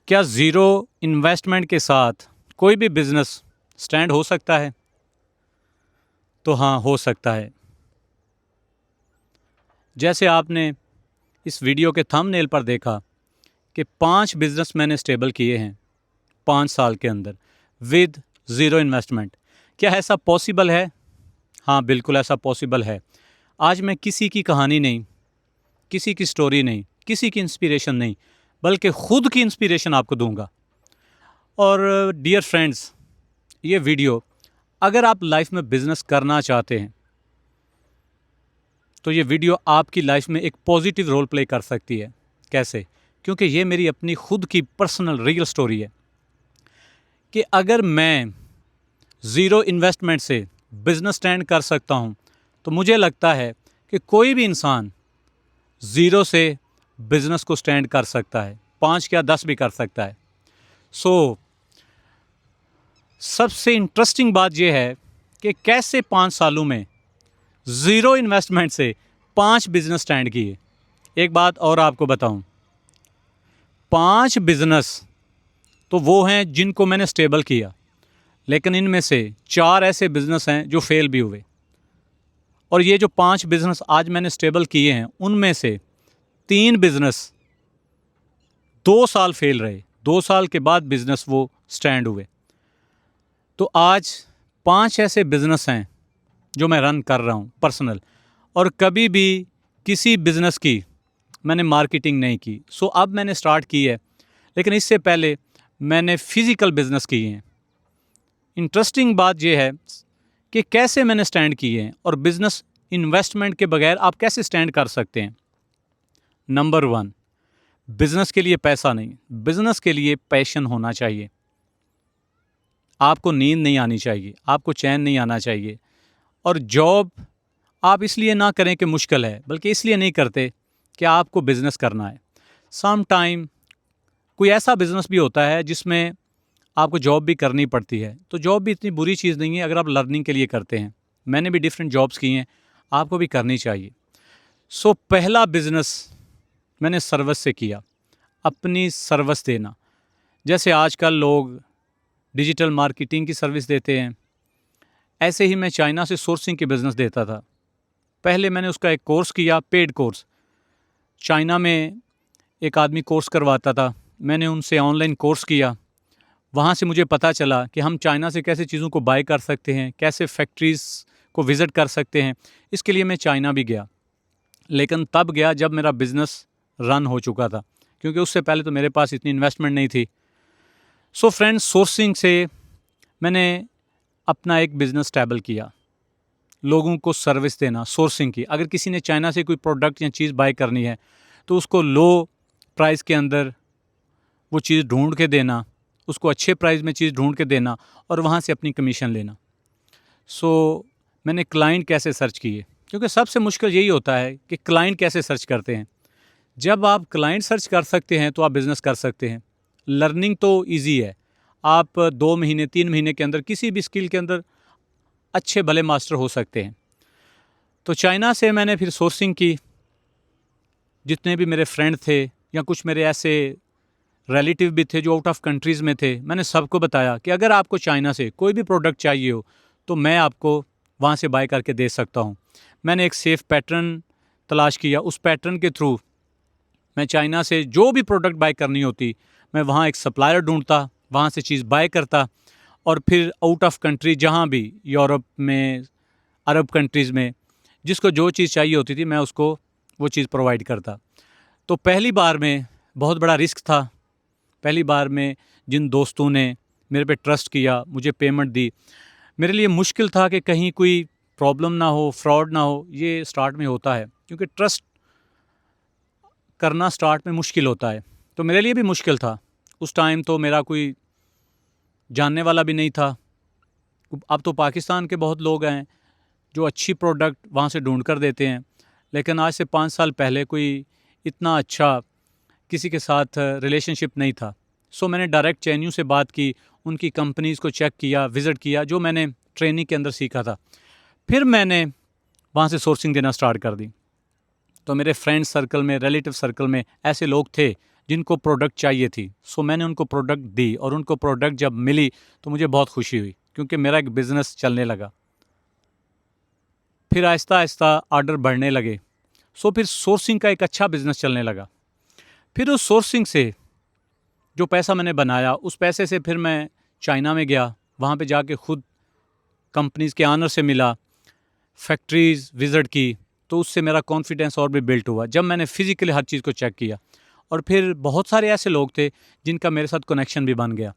क्या zero investment के साथ कोई भी बिज़नेस स्टैंड हो सकता है? तो हाँ, हो सकता है। जैसे आपने इस वीडियो के थंबनेल पर देखा कि 5 बिज़नेस मैंने स्टेबल किए हैं 5 साल के अंदर विद ज़ीरो इन्वेस्टमेंट। क्या ऐसा पॉसिबल है? हाँ, बिल्कुल ऐसा पॉसिबल है। आज मैं किसी की कहानी नहीं, किसी की स्टोरी नहीं, किसी की इंस्पिरेशन नहीं, बल्कि खुद की इंस्पिरेशन आपको दूंगा। और डियर फ्रेंड्स, ये वीडियो अगर आप लाइफ में बिजनेस करना चाहते हैं तो ये वीडियो आपकी लाइफ में एक पॉजिटिव रोल प्ले कर सकती है। कैसे? क्योंकि ये मेरी अपनी खुद की पर्सनल रियल स्टोरी है कि अगर मैं ज़ीरो इन्वेस्टमेंट से बिजनेस स्टैंड कर सकता हूँ तो मुझे लगता है कि कोई भी इंसान ज़ीरो से बिजनेस को स्टैंड कर सकता है, 5 क्या 10 भी कर सकता है। सो सबसे इंटरेस्टिंग बात यह है कि कैसे 5 सालों में ज़ीरो इन्वेस्टमेंट से 5 बिजनेस स्टैंड किए। एक बात और आपको बताऊं, 5 बिजनेस तो वो हैं जिनको मैंने स्टेबल किया, लेकिन इनमें से 4 ऐसे बिजनेस हैं जो फेल भी हुए। और ये जो 5 बिजनेस आज मैंने स्टेबल किए हैं उनमें से 3 बिजनेस 2 साल फेल रहे, 2 साल के बाद बिजनेस वो स्टैंड हुए। तो आज 5 ऐसे बिजनेस हैं जो मैं रन कर रहा हूँ पर्सनल, और कभी भी किसी बिजनेस की मैंने मार्केटिंग नहीं की। सो अब मैंने स्टार्ट की है, लेकिन इससे पहले मैंने फिज़िकल बिजनेस किए हैं। इंटरेस्टिंग बात यह है कि कैसे मैंने स्टैंड किए हैं और बिजनेस इन्वेस्टमेंट के बगैर आप कैसे स्टैंड कर सकते हैं। नंबर 1, बिजनेस के लिए पैसा नहीं, बिजनेस के लिए पैशन होना चाहिए। आपको नींद नहीं आनी चाहिए, आपको चैन नहीं आना चाहिए। और जॉब आप इसलिए ना करें कि मुश्किल है, बल्कि इसलिए नहीं करते कि आपको बिजनेस करना है। सम टाइम कोई ऐसा बिजनेस भी होता है जिसमें आपको जॉब भी करनी पड़ती है, तो जॉब भी इतनी बुरी चीज़ नहीं है अगर आप लर्निंग के लिए करते हैं। मैंने भी डिफरेंट जॉब्स की हैं, आपको भी करनी चाहिए। सो पहला बिजनेस मैंने सर्विस से किया, अपनी सर्विस देना। जैसे आजकल लोग डिजिटल मार्केटिंग की सर्विस देते हैं, ऐसे ही मैं चाइना से सोर्सिंग के बिज़नेस देता था। पहले मैंने उसका एक कोर्स किया, पेड कोर्स। चाइना में एक आदमी कोर्स करवाता था, मैंने उनसे ऑनलाइन कोर्स किया। वहाँ से मुझे पता चला कि हम चाइना से कैसे चीज़ों को बाय कर सकते हैं, कैसे फैक्ट्रीज़ को विज़िट कर सकते हैं। इसके लिए मैं चाइना भी गया, लेकिन तब गया जब मेरा बिज़नेस रन हो चुका था, क्योंकि उससे पहले तो मेरे पास इतनी इन्वेस्टमेंट नहीं थी। सो फ्रेंड्स, सोर्सिंग से मैंने अपना एक बिज़नेस स्टेबल किया, लोगों को सर्विस देना, सोर्सिंग की। अगर किसी ने चाइना से कोई प्रोडक्ट या चीज़ बाय करनी है तो उसको लो प्राइस के अंदर वो चीज़ ढूंढ के देना, उसको अच्छे प्राइस में चीज़ ढूंढ के देना और वहाँ से अपनी कमीशन लेना। सो मैंने क्लाइंट कैसे सर्च किए, क्योंकि सबसे मुश्किल यही होता है कि क्लाइंट कैसे सर्च करते हैं। जब आप क्लाइंट सर्च कर सकते हैं तो आप बिज़नेस कर सकते हैं। लर्निंग तो ईजी है, आप 2 महीने 3 महीने के अंदर किसी भी स्किल के अंदर अच्छे भले मास्टर हो सकते हैं। तो चाइना से मैंने फिर सोर्सिंग की। जितने भी मेरे फ्रेंड थे या कुछ मेरे ऐसे रिलेटिव भी थे जो आउट ऑफ कंट्रीज़ में थे, मैंने सबको बताया कि अगर आपको चाइना से कोई भी प्रोडक्ट चाहिए हो तो मैं आपको वहाँ से बाय करके दे सकता हूँ। मैंने एक सेफ़ पैटर्न तलाश किया, उस पैटर्न के थ्रू मैं चाइना से जो भी प्रोडक्ट बाय करनी होती मैं वहाँ एक सप्लायर ढूंढता, वहाँ से चीज़ बाय करता, और फिर आउट ऑफ कंट्री जहाँ भी यूरोप में, अरब कंट्रीज़ में जिसको जो चीज़ चाहिए होती थी मैं उसको वो चीज़ प्रोवाइड करता। तो पहली बार में बहुत बड़ा रिस्क था। पहली बार में जिन दोस्तों ने मेरे पे ट्रस्ट किया, मुझे पेमेंट दी, मेरे लिए मुश्किल था कि कहीं कोई प्रॉब्लम ना हो, फ्रॉड ना हो। ये स्टार्ट में होता है, क्योंकि ट्रस्ट करना स्टार्ट में मुश्किल होता है। तो मेरे लिए भी मुश्किल था। उस टाइम तो मेरा कोई जानने वाला भी नहीं था। अब तो पाकिस्तान के बहुत लोग हैं जो अच्छी प्रोडक्ट वहाँ से ढूंढ कर देते हैं, लेकिन आज से 5 साल पहले कोई इतना अच्छा किसी के साथ रिलेशनशिप नहीं था। सो मैंने डायरेक्ट चैन्यू से बात की, उनकी कंपनीज़ को चेक किया, विज़िट किया, जो मैंने ट्रेनिंग के अंदर सीखा था। फिर मैंने वहाँ से सोर्सिंग देना स्टार्ट कर दी। तो मेरे फ्रेंड सर्कल में, रिलेटिव सर्कल में ऐसे लोग थे जिनको प्रोडक्ट चाहिए थी। सो मैंने उनको प्रोडक्ट दी और उनको प्रोडक्ट जब मिली तो मुझे बहुत खुशी हुई, क्योंकि मेरा एक बिज़नेस चलने लगा। फिर आहिस्ता आहिस्ता ऑर्डर बढ़ने लगे। सो फिर सोर्सिंग का एक अच्छा बिज़नेस चलने लगा। फिर उस सोर्सिंग से जो पैसा मैंने बनाया, उस पैसे से फिर मैं चाइना में गया। वहाँ पे जाके खुद कंपनीज़ के ऑनर से मिला, फैक्ट्रीज़ विज़िट की, तो उससे मेरा कॉन्फिडेंस और भी बिल्ट हुआ जब मैंने फ़िज़िकली हर चीज़ को चेक किया। और फिर बहुत सारे ऐसे लोग थे जिनका मेरे साथ कनेक्शन भी बन गया।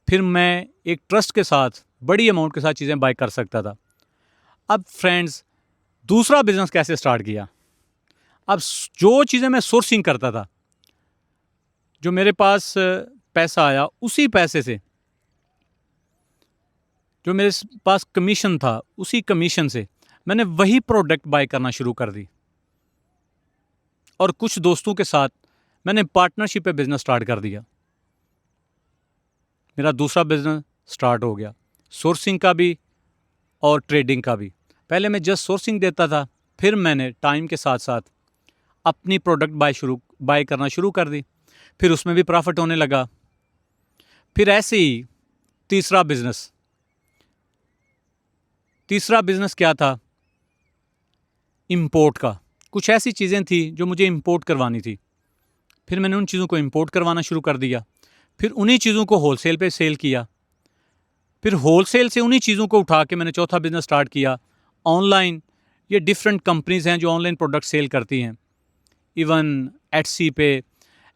फिर मैं एक ट्रस्ट के साथ बड़ी अमाउंट के साथ चीज़ें बाय कर सकता था। अब फ्रेंड्स, दूसरा बिज़नेस कैसे स्टार्ट किया। अब जो चीज़ें मैं सोर्सिंग करता था, जो मेरे पास पैसा आया, उसी पैसे से जो मेरे पास कमीशन था, उसी कमीशन से मैंने वही प्रोडक्ट बाय करना शुरू कर दी। और कुछ दोस्तों के साथ मैंने पार्टनरशिप पे बिज़नेस स्टार्ट कर दिया। मेरा दूसरा बिज़नेस स्टार्ट हो गया, सोर्सिंग का भी और ट्रेडिंग का भी। पहले मैं जस्ट सोर्सिंग देता था, फिर मैंने टाइम के साथ साथ अपनी प्रोडक्ट बाय करना शुरू कर दी। फिर उसमें भी प्रॉफिट होने लगा। फिर ऐसे ही तीसरा बिज़नेस क्या था, इंपोर्ट का। कुछ ऐसी चीज़ें थी जो मुझे इंपोर्ट करवानी थी। फिर मैंने उन चीज़ों को इंपोर्ट करवाना शुरू कर दिया। फिर उन्हीं चीज़ों को होलसेल पे सेल किया। फिर होलसेल से उन्हीं चीज़ों को उठा के मैंने चौथा बिज़नेस स्टार्ट किया, ऑनलाइन। ये डिफरेंट कंपनीज़ हैं जो ऑनलाइन प्रोडक्ट सेल करती हैं, इवन एटसी पे,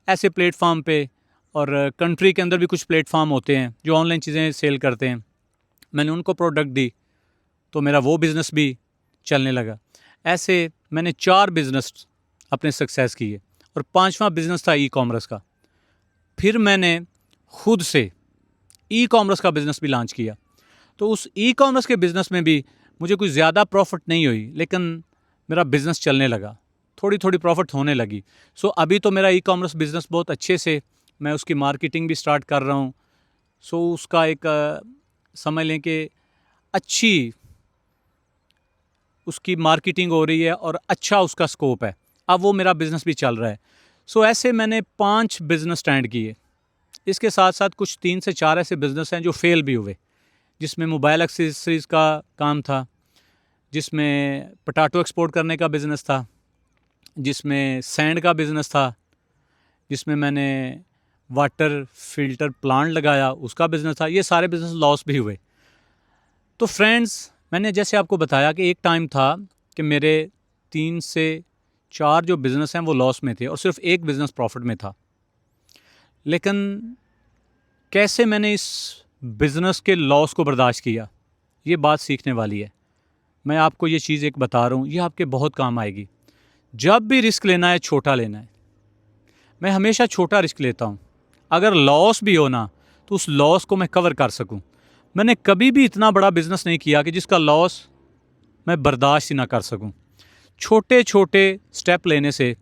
ऐसे प्लेटफॉर्म पे, और कंट्री के अंदर भी कुछ प्लेटफॉर्म होते हैं जो ऑनलाइन चीज़ें सेल करते हैं। मैंने उनको प्रोडक्ट दी तो मेरा वो बिज़नेस भी चलने लगा। ऐसे मैंने 4 बिज़नेस अपने सक्सेस किए और 5वां बिज़नेस था ई कॉमर्स का। फिर मैंने खुद से ई कॉमर्स का बिज़नेस भी लॉन्च किया। तो उस ई कॉमर्स के बिज़नेस में भी मुझे कुछ ज़्यादा प्रॉफिट नहीं हुई, लेकिन मेरा बिज़नेस चलने लगा, थोड़ी थोड़ी प्रॉफिट होने लगी। सो अभी तो मेरा ई कॉमर्स बिज़नेस बहुत अच्छे से, मैं उसकी मार्केटिंग भी स्टार्ट कर रहा हूँ। सो उसका एक समझ लें कि अच्छी उसकी मार्केटिंग हो रही है और अच्छा उसका स्कोप है। अब वो मेरा बिज़नेस भी चल रहा है। सो ऐसे मैंने 5 बिज़नेस स्टैंड किए। इसके साथ साथ कुछ 3 से 4 ऐसे बिज़नेस हैं जो फेल भी हुए, जिसमें मोबाइल एक्सेसरीज़ का काम था, जिसमें पोटैटो एक्सपोर्ट करने का बिज़नेस था, जिसमें सैंड का बिज़नेस था, जिसमें मैंने वाटर फिल्टर प्लांट लगाया, उसका बिज़नेस था। ये सारे बिज़नेस लॉस भी हुए। तो फ्रेंड्स, मैंने जैसे आपको बताया कि एक टाइम था कि मेरे 3 से 4 जो बिज़नेस हैं वो लॉस में थे और सिर्फ एक बिज़नेस प्रॉफिट में था। लेकिन कैसे मैंने इस बिज़नेस के लॉस को बर्दाश्त किया, ये बात सीखने वाली है। मैं आपको ये चीज़ एक बता रहा हूँ, ये आपके बहुत काम आएगी। जब भी रिस्क लेना है, छोटा लेना है। मैं हमेशा छोटा रिस्क लेता हूँ। अगर लॉस भी हो ना, तो उस लॉस को मैं कवर कर सकूँ। मैंने कभी भी इतना बड़ा बिज़नेस नहीं किया कि जिसका लॉस मैं बर्दाश्त ही ना कर सकूँ। छोटे छोटे स्टेप लेने से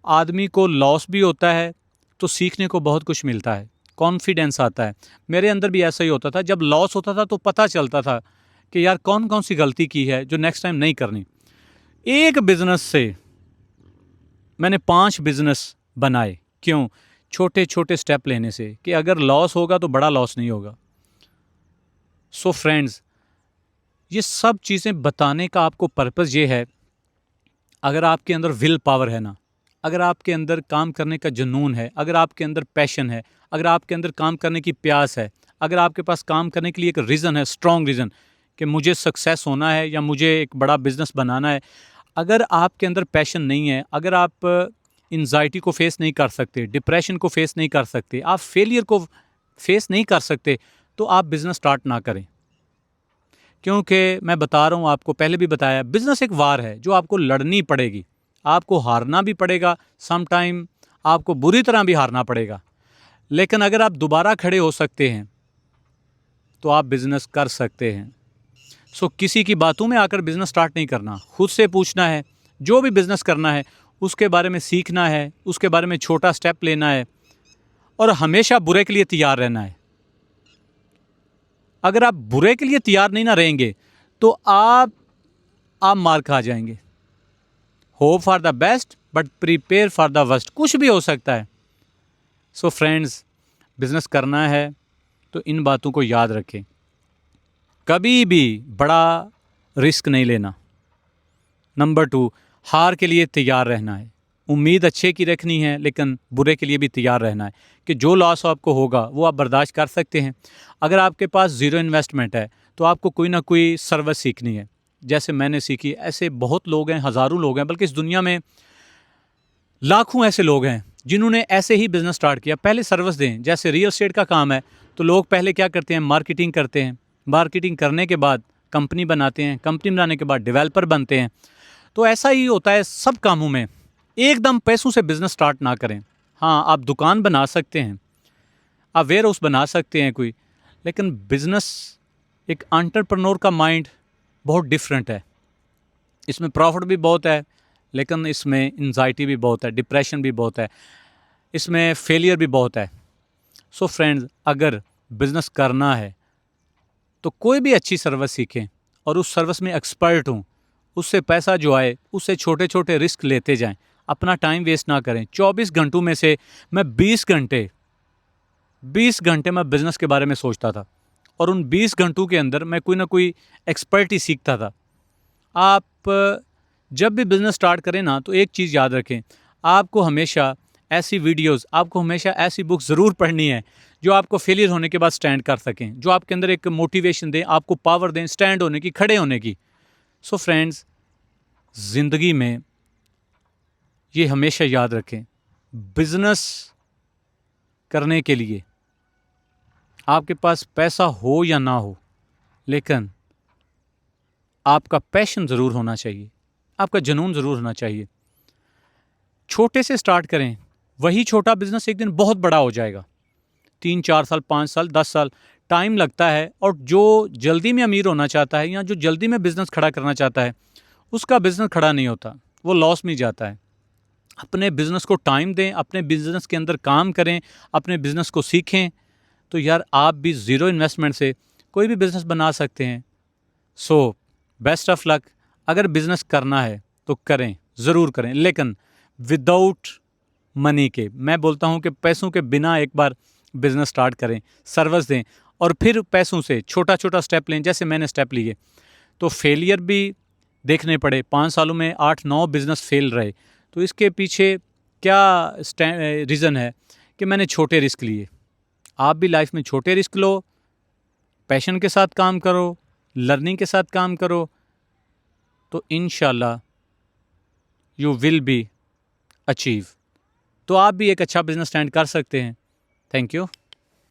आदमी को लॉस भी होता है तो सीखने को बहुत कुछ मिलता है, कॉन्फिडेंस आता है। मेरे अंदर भी ऐसा ही होता था। जब लॉस होता था तो पता चलता था कि यार कौन कौन सी गलती की है जो नेक्स्ट टाइम नहीं करनी। एक बिज़नेस से मैंने 5 बिज़नेस बनाए। क्यों? छोटे छोटे स्टेप लेने से, कि अगर लॉस होगा तो बड़ा लॉस नहीं होगा। सो फ्रेंड्स, ये सब चीज़ें बताने का आपको पर्पज़ ये है, अगर आपके अंदर विल पावर है ना, अगर आपके अंदर काम करने का जुनून है, अगर आपके अंदर पैशन है, अगर आपके अंदर काम करने की प्यास है, अगर आपके पास काम करने के लिए एक रीज़न है, स्ट्रॉन्ग रीज़न, कि मुझे सक्सेस होना है या मुझे एक बड़ा बिज़नेस बनाना है। अगर आपके अंदर पैशन नहीं है, अगर आप एंजाइटी को फेस नहीं कर सकते, डिप्रेशन को फेस नहीं कर सकते, आप फेलियर को फेस नहीं कर सकते, तो आप बिज़नेस स्टार्ट ना करें। क्योंकि मैं बता रहा हूँ आपको, पहले भी बताया, बिज़नेस एक वार है जो आपको लड़नी पड़ेगी। आपको हारना भी पड़ेगा, सम टाइम आपको बुरी तरह भी हारना पड़ेगा। लेकिन अगर आप दोबारा खड़े हो सकते हैं तो आप बिज़नेस कर सकते हैं। सो किसी की बातों में आकर बिज़नेस स्टार्ट नहीं करना, खुद से पूछना है। जो भी बिज़नेस करना है उसके बारे में सीखना है, उसके बारे में छोटा स्टेप लेना है और हमेशा बुरे के लिए तैयार रहना है। अगर आप बुरे के लिए तैयार नहीं ना रहेंगे तो आप मार खा जाएंगे। Hope for the best but prepare for the worst. कुछ भी हो सकता है, सो फ्रेंड्स, बिज़नेस करना है तो इन बातों को याद रखें। कभी भी बड़ा रिस्क नहीं लेना। नंबर 2, हार के लिए तैयार रहना है। उम्मीद अच्छे की रखनी है, लेकिन बुरे के लिए भी तैयार रहना है कि जो लॉस आपको होगा वो आप बर्दाश्त कर सकते हैं। अगर आपके पास ज़ीरो इन्वेस्टमेंट है तो आपको कोई ना कोई सर्विस सीखनी है, जैसे मैंने सीखी। ऐसे बहुत लोग हैं, हज़ारों लोग हैं, बल्कि इस दुनिया में लाखों ऐसे लोग हैं जिन्होंने ऐसे ही बिज़नेस स्टार्ट किया। पहले सर्विस दें, जैसे रियल एस्टेट का काम है तो लोग पहले क्या करते हैं, मार्केटिंग करते हैं। मार्केटिंग करने के बाद कंपनी बनाते हैं, कंपनी बनाने के बाद डेवलपर बनते हैं। तो ऐसा ही होता है सब कामों में। एकदम पैसों से बिज़नेस स्टार्ट ना करें। हाँ, आप दुकान बना सकते हैं, आप वेयर हाउस बना सकते हैं कोई, लेकिन बिज़नेस, एक एंटरप्रेन्योर का माइंड बहुत डिफरेंट है। इसमें प्रॉफिट भी बहुत है, लेकिन इसमें एंजाइटी भी बहुत है, डिप्रेशन भी बहुत है, इसमें फेलियर भी बहुत है। सो फ्रेंड्स, अगर बिज़नेस करना है तो कोई भी अच्छी सर्विस सीखें और उस सर्विस में एक्सपर्ट हों। उससे पैसा जो आए उससे छोटे छोटे रिस्क लेते जाएं। अपना टाइम वेस्ट ना करें। 24 घंटों में से मैं 20 घंटे मैं बिज़नेस के बारे में सोचता था, और उन 20 घंटों के अंदर मैं कोई ना कोई एक्सपर्ट ही सीखता था। आप जब भी बिज़नेस स्टार्ट करें ना, तो एक चीज़ याद रखें, आपको हमेशा ऐसी वीडियोस, आपको हमेशा ऐसी बुक ज़रूर पढ़नी है जो आपको फेलियर होने के बाद स्टैंड कर सकें, जो आपके अंदर एक मोटिवेशन दें, आपको पावर दें स्टैंड होने की, खड़े होने की। सो फ्रेंड्स, ज़िंदगी में ये हमेशा याद रखें, बिज़नेस करने के लिए आपके पास पैसा हो या ना हो, लेकिन आपका पैशन ज़रूर होना चाहिए, आपका जुनून ज़रूर होना चाहिए। छोटे से स्टार्ट करें, वही छोटा बिज़नेस एक दिन बहुत बड़ा हो जाएगा। 3-4 साल, 5 साल, 10 साल टाइम लगता है, और जो जल्दी में अमीर होना चाहता है या जो जल्दी में बिज़नेस खड़ा करना चाहता है, उसका बिज़नेस खड़ा नहीं होता, वो लॉस में जाता है। अपने बिज़नेस को टाइम दें, अपने बिज़नेस के अंदर काम करें, अपने बिज़नेस को सीखें, तो यार आप भी ज़ीरो इन्वेस्टमेंट से कोई भी बिज़नेस बना सकते हैं। So best of luck. अगर बिज़नेस करना है तो करें, ज़रूर करें, लेकिन विदाउट मनी के। मैं बोलता हूं कि पैसों के बिना एक बार बिज़नेस स्टार्ट करें, सर्विस दें, और फिर पैसों से छोटा छोटा स्टेप लें, जैसे मैंने स्टेप लिए। तो फेलियर भी देखने पड़े, 5 सालों में 8-9 बिज़नेस फेल रहे, तो इसके पीछे क्या रीज़न है कि मैंने छोटे रिस्क लिए। आप भी लाइफ में छोटे रिस्क लो, पैशन के साथ काम करो, लर्निंग के साथ काम करो, तो इंशाल्लाह यू विल बी अचीव। तो आप भी एक अच्छा बिज़नेस स्टैंड कर सकते हैं। Thank you.